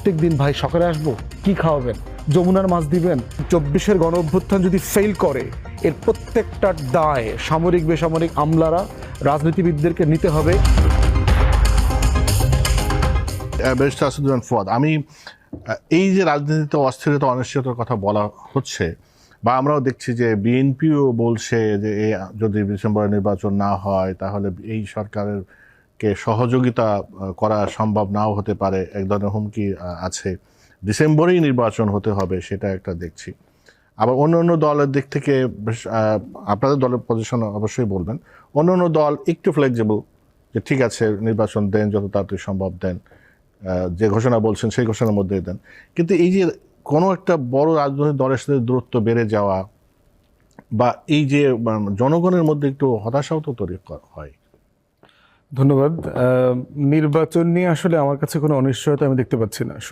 প্রত্যেক দিন ভাই সকালে আসবো, কি খাওয়াবেন? যমুনার মাছ দিবেন? 24-এর গণ অভ্যুত্থান যদি ফেল করে, এর প্রত্যেকটা দায় সামরিক বেসামরিক আমলারা, রাজনীতিবিদদেরকে নিতে হবে। ব্যারিস্টার আসাদুজ্জামান ফুয়াদ, আমি এই যে রাজনীতিতে অস্থিরতা অনিশ্চয়তার কথা বলা হচ্ছে, বা আমরাও দেখছি যে বিএনপিও বলছে যে যদি ডিসেম্বরে নির্বাচন না হয় তাহলে এই সরকারের কে সহযোগিতা করা সম্ভব নাও হতে পারে, এক ধরনের হুমকি আছে, ডিসেম্বরেই নির্বাচন হতে হবে, সেটা একটা দেখছি। আবার অন্য অন্য দলের দিক থেকে আপনাদের দলের পজিশন অবশ্যই বলবেন, অন্য অন্য দল একটু ফ্লেক্সিবল, যে ঠিক আছে নির্বাচন দেন, যত তাড়াতাড়ি সম্ভব দেন, যে ঘোষণা বলছেন সেই ঘোষণার মধ্যেই দেন। কিন্তু এই যে কোনো একটা বড় রাজনৈতিক দলের সাথে দূরত্ব বেড়ে যাওয়া, বা এই যে জনগণের মধ্যে একটু হতাশাও তো তৈরি হয়। ধন্যবাদ। নির্বাচন নিয়ে আসলে আমার কাছে কোনো অনিশ্চয়তা আমি দেখতে পাচ্ছি না।